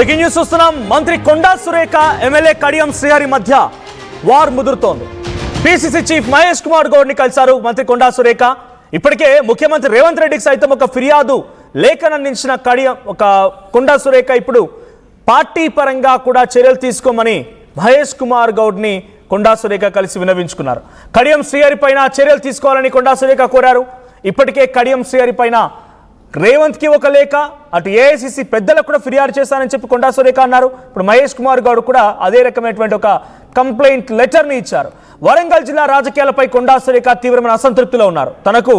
Breaking news చూస్తున్నాం. మంత్రి Konda Surekha MLA Kadiyam Srihari మధ్య వార్ ముదురుతోంది. పిసిసి చీఫ్ మహేష్ కుమార్ గౌడ్ని కలిశారు మంత్రి కొండా సురేఖ. ఇప్పటికే ముఖ్యమంత్రి రేవంత్ రెడ్డికి సైతం ఒక ఫిర్యాదు లేఖనందించిన కొండా సురేఖ ఇప్పుడు పార్టీ పరంగా కూడా చర్యలు తీసుకోమని మహేష్ కుమార్ గౌడ్ని కొండా సురేఖ కలిసి విన్నవించుకున్నారు. కడియం శ్రీహరి పైన చర్యలు తీసుకోవాలని కొండా సురేఖ కోరారు. ఇప్పటికే కడియం శ్రీహరి పైన రేవంత్కి ఒక లేఖ, అటు ఏఐసిసి పెద్దలకు కూడా ఫిర్యాదు చేశానని చెప్పి కొండా సురేఖ అన్నారు. ఇప్పుడు మహేష్ కుమార్ గౌడ్ కూడా అదే రకమైనటువంటి ఒక కంప్లైంట్ లెటర్ని ఇచ్చారు. వరంగల్ జిల్లా రాజకీయాలపై కొండా సురేఖ తీవ్రమైన అసంతృప్తిలో ఉన్నారు. తనకు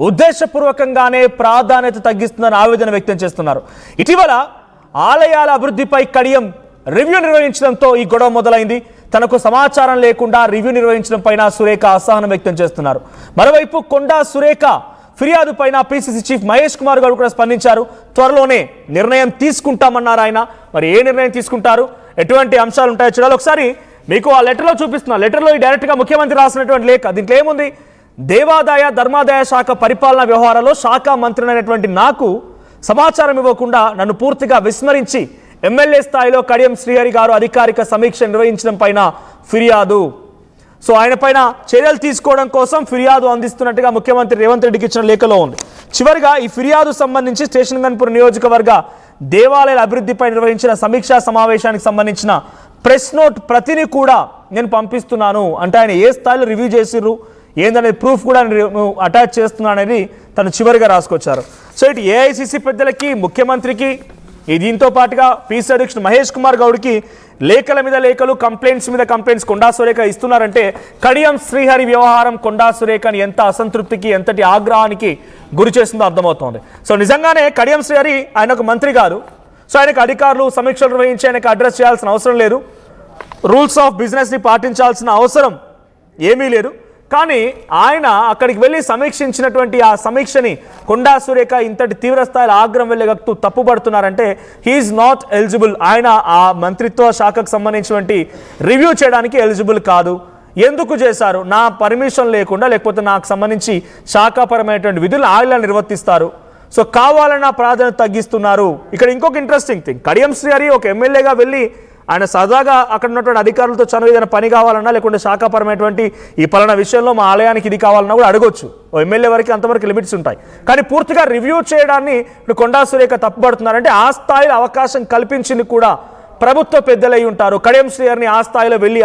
ఉద్దేశపూర్వకంగానే ప్రాధాన్యత తగ్గిస్తుందని ఆవేదన వ్యక్తం చేస్తున్నారు. ఇటీవల ఆలయాల అభివృద్ధిపై కడియం రివ్యూ నిర్వహించడంతో ఈ గొడవ మొదలైంది. తనకు సమాచారం లేకుండా రివ్యూ నిర్వహించడం పైన సురేఖ అసహనం వ్యక్తం చేస్తున్నారు. మరోవైపు కొండా సురేఖ ఫిర్యాదు పైన పిసిసి చీఫ్ మహేష్ కుమార్ గౌడ్ కూడా స్పందించారు. త్వరలోనే నిర్ణయం తీసుకుంటామన్నారు ఆయన. మరి ఏ నిర్ణయం తీసుకుంటారు, ఎటువంటి అంశాలు ఉంటాయో చూడాలి. ఒకసారి మీకు ఆ లెటర్లో చూపిస్తున్నా. లెటర్లో డైరెక్ట్గా ముఖ్యమంత్రి రాసినటువంటి లేఖ. దీంట్లో ఏముంది? దేవాదాయ ధర్మాదాయ శాఖ పరిపాలనా వ్యవహారాల్లో శాఖ మంత్రి అయినటువంటి నాకు సమాచారం ఇవ్వకుండా నన్ను పూర్తిగా విస్మరించి ఎమ్మెల్యే స్థాయిలో కడియం శ్రీహరి గారు అధికారిక సమీక్ష నిర్వహించడం పైన ఫిర్యాదు. సో ఆయన పైన చర్యలు తీసుకోవడం కోసం ఫిర్యాదు అందిస్తున్నట్టుగా ముఖ్యమంత్రి రేవంత్ రెడ్డికి ఇచ్చిన లేఖలో ఉంది. చివరిగా ఈ ఫిర్యాదు సంబంధించి స్టేషన్ గన్పూర్ నియోజకవర్గ దేవాలయాల అభివృద్ధిపై నిర్వహించిన సమీక్షా సమావేశానికి సంబంధించిన ప్రెస్ నోట్ ప్రతిని కూడా నేను పంపిస్తున్నాను అంటే ఆయన ఏ స్థాయిలో రివ్యూ చేసిర్రు ఏందనేది ప్రూఫ్ కూడా అటాచ్ చేస్తున్నాను అనేది తను చివరిగా రాసుకొచ్చారు. సో ఇటు ఏఐసిసి పెద్దలకి, ముఖ్యమంత్రికి, దీంతో పాటుగా పిసి అధ్యక్షుడు మహేష్ కుమార్ గౌడ్కి లేఖల మీద లేఖలు, కంప్లైంట్స్ మీద కంప్లైంట్స్ కొండా సురేఖ ఇస్తున్నారంటే కడియం శ్రీహరి వ్యవహారం కొండా సురేఖని ఎంత అసంతృప్తికి, ఎంతటి ఆగ్రహానికి గురి చేస్తుందో అర్థమవుతోంది. సో నిజంగానే కడియం శ్రీహరి ఆయన ఒక మంత్రి కాదు. సో ఆయనకు అధికారులు సమీక్షలు నిర్వహించి ఆయనకు అడ్రస్ చేయాల్సిన అవసరం లేదు. రూల్స్ ఆఫ్ బిజినెస్ని పాటించాల్సిన అవసరం ఏమీ లేదు. కానీ ఆయన అక్కడికి వెళ్ళి సమీక్షించినటువంటి ఆ సమీక్షని కొండా సురేఖ ఇంతటి తీవ్రస్థాయిలో ఆగ్రహం వెళ్ళగట్టు తప్పుపడుతున్నారంటే హీఈస్ నాట్ ఎలిజిబుల్. ఆయన ఆ మంత్రిత్వ శాఖకు సంబంధించినటువంటి రివ్యూ చేయడానికి ఎలిజిబుల్ కాదు. ఎందుకు చేశారు? నా పర్మిషన్ లేకుండా, లేకపోతే నాకు సంబంధించి శాఖాపరమైనటువంటి విధులు ఆయన నిర్వర్తిస్తారు. సో కావాలన్న ప్రాధాన్యత తగ్గిస్తున్నారు. ఇక్కడ ఇంకొక ఇంట్రెస్టింగ్ థింగ్, కడియం శ్రీహరి ఒక ఎమ్మెల్యేగా వెళ్ళి ఆయన సరదాగా అక్కడ ఉన్నటువంటి అధికారులతో చనువు ఏదైనా పని కావాలన్నా, లేకుంటే శాఖాపరమైనటువంటి ఈ పలానా విషయంలో మా ఆలయానికి ఇది కావాలన్నా కూడా అడగొచ్చు. ఓ ఎమ్మెల్యే వరకు అంతవరకు లిమిట్స్ ఉంటాయి. కానీ పూర్తిగా రివ్యూ చేయడాన్ని ఇప్పుడు కొండా సురేఖ తప్పుపడుతున్నారంటే ఆ స్థాయిలో అవకాశం కల్పించింది కూడా ప్రభుత్వ పెద్దలై ఉంటారు. కడియం శ్రీహరిని ఆ స్థాయిలో వెళ్ళి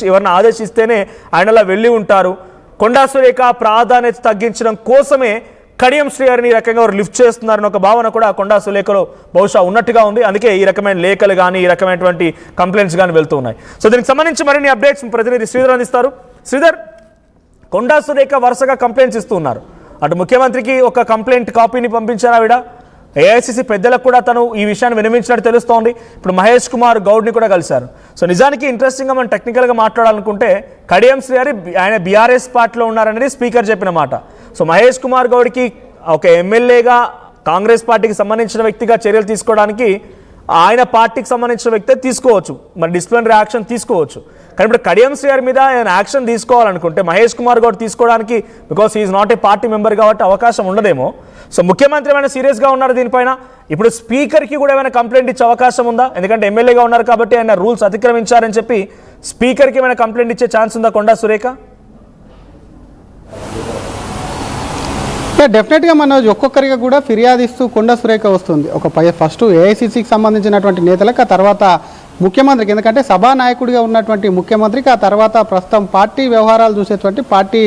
ఎవరిని ఆదేశిస్తేనే ఆయనలా వెళ్ళి ఉంటారు. కొండా సురేఖ ప్రాధాన్యత తగ్గించడం కోసమే కడియం శ్రీహరిని ఈ రకంగా లిఫ్ట్ చేస్తున్నారని ఒక భావన కూడా కొండా సురేఖలో బహుశా ఉన్నట్టుగా ఉంది. అందుకే ఈ రకమైన లేఖలు కానీ, ఈ రకమైనటువంటి కంప్లైంట్స్ కానీ వెళ్తూ ఉన్నాయి. సో దీనికి సంబంధించి మరిన్ని అప్డేట్స్ ప్రతినిధి శ్రీధర్ అందిస్తారు. శ్రీధర్, కొండా సురేఖ వరుసగా కంప్లైంట్స్ ఇస్తూ ఉన్నారు. అటు ముఖ్యమంత్రికి ఒక కంప్లైంట్ కాపీని పంపించారు ఆవిడ. ఏఐసిసి పెద్దలకు కూడా తను ఈ విషయాన్ని వినిపించినట్టు తెలుస్తోంది. ఇప్పుడు మహేష్ కుమార్ గౌడ్ని కూడా కలిశారు. సో నిజానికి ఇంట్రెస్టింగ్గా మనం టెక్నికల్గా మాట్లాడాలనుకుంటే కడియం శ్రీహరి ఆయన బీఆర్ఎస్ పార్టీలో ఉన్నారనేది స్పీకర్ చెప్పిన మాట. సో మహేష్ కుమార్ గౌడ్కి ఒక ఎమ్మెల్యేగా కాంగ్రెస్ పార్టీకి సంబంధించిన వ్యక్తిగా చర్యలు తీసుకోవడానికి ఆయన పార్టీకి సంబంధించిన వ్యక్తే తీసుకోవచ్చు, మరి డిసిప్లినరీ యాక్షన్ తీసుకోవచ్చు. కానీ ఇప్పుడు కడియం శ్రీహరి మీద ఆయన యాక్షన్ తీసుకోవాలనుకుంటే మహేష్ కుమార్ గౌడ్ తీసుకోవడానికి, because he is not a party member కాబట్టి అవకాశం ఉండదేమో. సో ముఖ్యమంత్రి ఏమైనా సీరియస్గా ఉన్నారు దీనిపైన? ఇప్పుడు స్పీకర్కి కూడా ఏమైనా కంప్లైంట్ ఇచ్చే అవకాశం ఉందా? ఎందుకంటే ఎమ్మెల్యేగా ఉన్నారు కాబట్టి ఆయన రూల్స్ అతిక్రమించారని చెప్పి స్పీకర్కి ఏమైనా కంప్లైంట్ ఇచ్చే ఛాన్స్ ఉందా కొండా సురేఖ? డెఫినెట్గా మనోజ్ ఒక్కొక్కరిగా కూడా ఫిర్యాదిస్తూ కొండా సురేఖ వస్తుంది. ఫస్ట్ ఏఐసిసికి సంబంధించినటువంటి నేతలకు, ఆ తర్వాత ముఖ్యమంత్రికి. ఎందుకంటే సభానాయకుడిగా ఉన్నటువంటి ముఖ్యమంత్రికి, ఆ తర్వాత ప్రస్తుతం పార్టీ వ్యవహారాలు చూసేటువంటి పార్టీ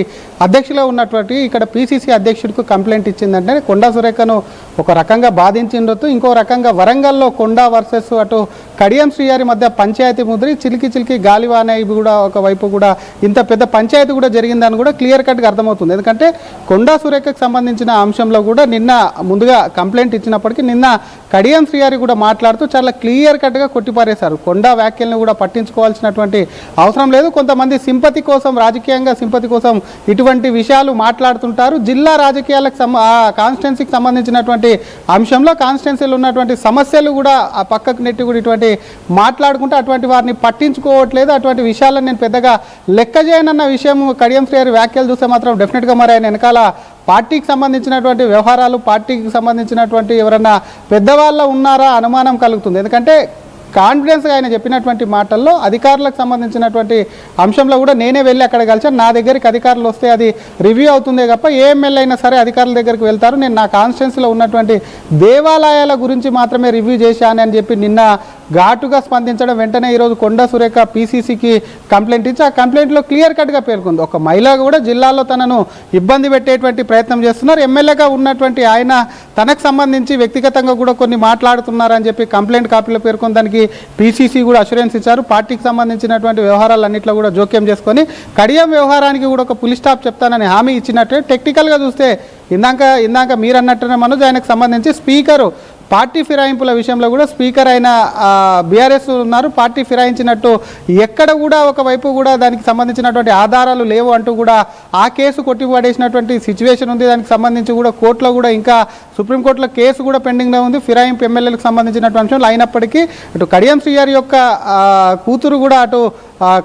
అధ్యక్షులుగా ఉన్నటువంటి ఇక్కడ పిసిసి అధ్యక్షుడికి కంప్లైంట్ ఇచ్చిందంటే కొండా సురేఖను ఒక రకంగా బాధించిండొచ్చు. ఇంకో రకంగా వరంగల్లో కొండా వర్సెస్ అటు కడియం శ్రీహరి మధ్య పంచాయతీ ముద్రి చిలికి గాలివాన ఇవి కూడా ఒకవైపు కూడా ఇంత పెద్ద పంచాయతీ కూడా జరిగిందని కూడా క్లియర్ కట్గా అర్థమవుతుంది. ఎందుకంటే కొండా సురేఖకు సంబంధించిన అంశంలో కూడా నిన్న ముందుగా కంప్లైంట్ ఇచ్చినప్పటికీ నిన్న కడియం శ్రీహరి కూడా మాట్లాడుతూ చాలా క్లియర్ కట్గా కొట్టిపారేశారు. కొండా వ్యాఖ్యలను కూడా పట్టించుకోవాల్సినటువంటి అవసరం లేదు. కొంతమంది సింపతి కోసం, రాజకీయంగా సింపతి కోసం ఇటువంటి విషయాలు మాట్లాడుతుంటారు. జిల్లా రాజకీయాలకు కాన్స్టిట్యున్సీకి సంబంధించినటువంటి అంశంలో కాన్స్టిట్యున్సీలో ఉన్నటువంటి సమస్యలు కూడా ఆ పక్కకు నెట్టి కూడా ఇటువంటి మాట్లాడుకుంటే అటువంటి వారిని పట్టించుకోవట్లేదు. అటువంటి విషయాలను నేను పెద్దగా లెక్క చేయనన్న విషయం కడియం శ్రీహరి వ్యాఖ్యలు చూస్తే మాత్రం డెఫినెట్గా మరి ఆయన వెనకాల పార్టీకి సంబంధించినటువంటి వ్యవహారాలు, పార్టీకి సంబంధించినటువంటి ఎవరన్నా పెద్దవాళ్ళ ఉన్నారా అనుమానం కలుగుతుంది. ఎందుకంటే కాన్ఫిడెన్స్గా ఆయన చెప్పినటువంటి మాటల్లో అధికారులకు సంబంధించినటువంటి అంశంలో కూడా నేనే వెళ్ళి అక్కడ కలిసాను, నా దగ్గరికి అధికారులు వస్తే అది రివ్యూ అవుతుందే తప్ప ఏ ఎమ్మెల్యే అయినా సరే అధికారుల దగ్గరికి వెళ్తారు, నేను నా కాన్స్టిట్యున్సీలో ఉన్నటువంటి దేవాలయాల గురించి మాత్రమే రివ్యూ చేశాను అని చెప్పి నిన్న ఘాటుగా స్పందించడం, వెంటనే ఈరోజు కొండా సురేఖ పీసీసీకి కంప్లైంట్ ఇచ్చి ఆ కంప్లైంట్లో క్లియర్ కట్గా పేర్కొంది, ఒక మహిళ కూడా జిల్లాలో తనను ఇబ్బంది పెట్టేటువంటి ప్రయత్నం చేస్తున్నారు, ఎమ్మెల్యేగా ఉన్నటువంటి ఆయన తనకు సంబంధించి వ్యక్తిగతంగా కూడా కొన్ని మాట్లాడుతున్నారని చెప్పి కంప్లైంట్ కాపీలో పేర్కొని దానికి పీసీసీ కూడా అష్యూరెన్స్ ఇచ్చారు. పార్టీకి సంబంధించినటువంటి వ్యవహారాలన్నింటిలో కూడా జోక్యం చేసుకొని కడియం వ్యవహారానికి కూడా ఒక పులి స్టాప్ చెప్తానని హామీ ఇచ్చినట్టే. టెక్నికల్గా చూస్తే ఇందాక మీరు అన్నట్టునే మనోజ్, ఆయనకు సంబంధించి స్పీకరు పార్టీ ఫిరాయింపుల విషయంలో కూడా స్పీకర్ అయిన బీఆర్ఎస్ ఉన్నారు, పార్టీ ఫిరాయించినట్టు ఎక్కడ కూడా ఒకవైపు కూడా దానికి సంబంధించినటువంటి ఆధారాలు లేవు అంటూ కూడా ఆ కేసు కొట్టిపడేసినటువంటి సిచ్యువేషన్ ఉంది. దానికి సంబంధించి కూడా కోర్టులో కూడా ఇంకా సుప్రీంకోర్టులో కేసు కూడా పెండింగ్లో ఉంది ఫిరాయింపు ఎమ్మెల్యేలకు సంబంధించినటువంటి అంశంలో. అయినప్పటికీ అటు కడియం శ్రీగారి యొక్క కూతురు కూడా అటు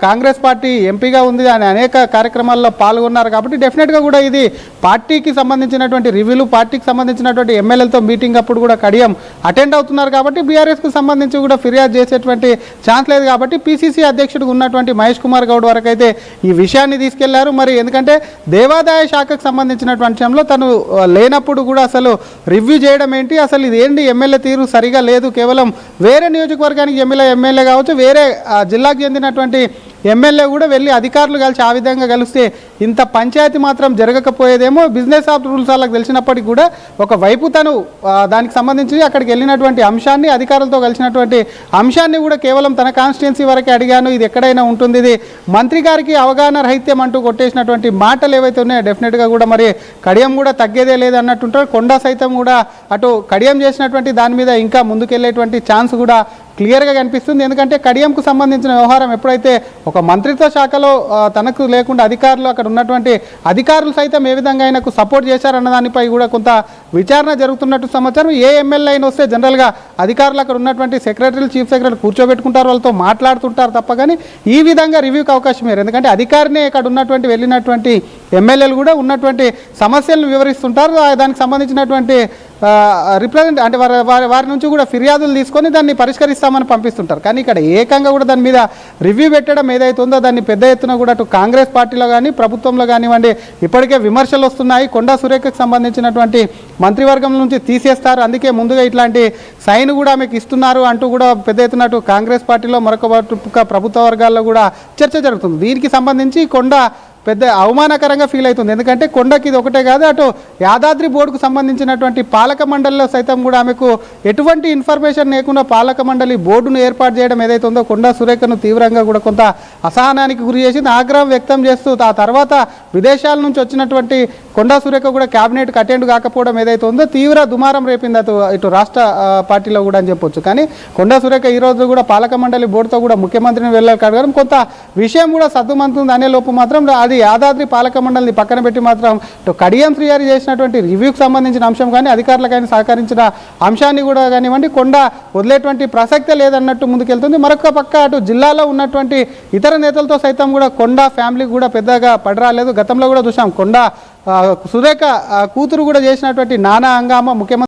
కాంగ్రెస్ పార్టీ ఎంపీగా ఉంది, ఆయన అనేక కార్యక్రమాల్లో పాల్గొన్నారు కాబట్టి డెఫినెట్గా కూడా ఇది పార్టీకి సంబంధించినటువంటి రివ్యూలు, పార్టీకి సంబంధించినటువంటి ఎమ్మెల్యేలతో మీటింగ్ అప్పుడు కూడా కడియం అటెండ్ అవుతున్నారు కాబట్టి బీఆర్ఎస్కు సంబంధించి కూడా ఫిర్యాదు చేసేటువంటి ఛాన్స్ లేదు కాబట్టి పీసీసీ అధ్యక్షుడిగా ఉన్నటువంటి మహేష్ కుమార్ గౌడ్ వరకు అయితే ఈ విషయాన్ని తీసుకెళ్లారు. మరి ఎందుకంటే దేవాదాయ శాఖకు సంబంధించినటువంటి విషయంలో తను లేనప్పుడు కూడా అసలు రివ్యూ చేయడం ఏంటి, అసలు ఇది ఏంటి, ఎమ్మెల్యే తీరు సరిగా లేదు, కేవలం వేరే నియోజకవర్గానికి ఎమ్మెల్యే కావచ్చు, వేరే జిల్లాకు చెందినటువంటి ఎమ్మెల్యే కూడా వెళ్ళి అధికారులు కలిసి ఆ విధంగా కలిస్తే ఇంత పంచాయతీ మాత్రం జరగకపోయేదేమో. బిజినెస్ ఆఫ్ రూల్స్ వాళ్ళకి తెలిసినప్పటికీ కూడా ఒకవైపు తను దానికి సంబంధించి అక్కడికి వెళ్ళినటువంటి అంశాన్ని, అధికారులతో కలిసినటువంటి అంశాన్ని కూడా కేవలం తన కాన్స్టిట్యున్సీ వరకే అడిగాను, ఇది ఎక్కడైనా ఉంటుంది, ఇది మంత్రి గారికి అవగాహన రహిత్యం అంటూ కొట్టేసినటువంటి మాటలు ఏవైతే ఉన్నాయో డెఫినెట్గా కూడా మరి కడియం కూడా తగ్గేదే లేదు అన్నట్టుంటారు. కొండా సైతం కూడా అటు కడియం చేసినటువంటి దాని మీద ఇంకా ముందుకెళ్ళేటువంటి ఛాన్స్ కూడా క్లియర్గా కనిపిస్తుంది. ఎందుకంటే కడియంకు సంబంధించిన వ్యవహారం ఎప్పుడైతే ఒక మంత్రిత్వ శాఖలో తనకు లేకుండా అధికారులు అక్కడ ఉన్నటువంటి అధికారులు సైతం ఏ విధంగా ఆయనకు సపోర్ట్ చేశారన్న దానిపై కూడా కొంత విచారణ జరుగుతున్నట్టు సమాచారం. ఏ ఎమ్మెల్యే అయినా వస్తే జనరల్గా అధికారులు అక్కడ ఉన్నటువంటి సెక్రటరీలు, చీఫ్ సెక్రటరీ కూర్చోబెట్టుకుంటారు, వాళ్ళతో మాట్లాడుతుంటారు తప్ప కానీ ఈ విధంగా రివ్యూకి అవకాశం లేదు. ఎందుకంటే అధికారినే అక్కడ ఉన్నటువంటి వెళ్ళినటువంటి ఎమ్మెల్యేలు కూడా ఉన్నటువంటి సమస్యలను వివరిస్తుంటారు, దానికి సంబంధించినటువంటి రిప్రజెంట్ అంటే వారి నుంచి కూడా ఫిర్యాదులు తీసుకొని దాన్ని పరిష్కరిస్తామని పంపిస్తుంటారు. కానీ ఇక్కడ ఏకంగా కూడా దాని మీద రివ్యూ పెట్టడం ఏదైతే ఉందో దాన్ని పెద్ద ఎత్తున కూడా అటు కాంగ్రెస్ పార్టీలో కానీ ప్రభుత్వంలో కానివ్వండి ఇప్పటికే విమర్శలు వస్తున్నాయి. కొండా సురేఖకు సంబంధించినటువంటి మంత్రివర్గం నుంచి తీసేస్తారు, అందుకే ముందుగా ఇట్లాంటి సైన్ కూడా మీకు ఇస్తున్నారు అంటూ కూడా పెద్ద ఎత్తున అటు కాంగ్రెస్ పార్టీలో మరొక ప్రభుత్వ వర్గాల్లో కూడా చర్చ జరుగుతుంది. దీనికి సంబంధించి కొండా పెద్ద అవమానకరంగా ఫీల్ అవుతుంది. ఎందుకంటే కొండకి ఇది ఒకటే కాదు, అటు యాదాద్రి బోర్డుకు సంబంధించినటువంటి పాలక మండలిలో సైతం కూడా ఆమెకు ఎటువంటి ఇన్ఫర్మేషన్ లేకుండా పాలక మండలి బోర్డును ఏర్పాటు చేయడం ఏదైతే ఉందో కొండా సురేఖను తీవ్రంగా కూడా కొంత అసహనానికి గురి చేసింది, ఆగ్రహం వ్యక్తం చేస్తూ ఆ తర్వాత విదేశాల నుంచి వచ్చినటువంటి కొండా సురేఖ కూడా క్యాబినెట్కి అటెండ్ కాకపోవడం ఏదైతే ఉందో తీవ్ర దుమారం రేపింది ఇటు రాష్ట్ర పార్టీలో కూడా అని చెప్పొచ్చు. కానీ కొండా సురేఖ ఈరోజు కూడా పాలక మండలి బోర్డుతో కూడా ముఖ్యమంత్రిని వెళ్ళాలి కడగడం కొంత విషయం కూడా సద్దుమంతుంది అనే లోపు మాత్రం అది యాదాద్రి పాలక మండలిని పక్కన పెట్టి మాత్రం కడియం శ్రీగారి చేసినటువంటి రివ్యూకి సంబంధించిన అంశం కానీ అధికారులకైనా సహకరించిన అంశాన్ని కూడా కానివ్వండి కొండ వదిలేటువంటి ప్రసక్తే లేదన్నట్టు ముందుకెళ్తుంది. మరొక పక్క అటు జిల్లాలో ఉన్నటువంటి ఇతర నేతలతో సైతం కూడా కొండ ఫ్యామిలీకి కూడా పెద్దగా పడరాలేదు. గతంలో కూడా చూసాం కొండ సురేఖ కూతురు కూడా చేసినటువంటి నానా హంగామా ముఖ్యమంత్రి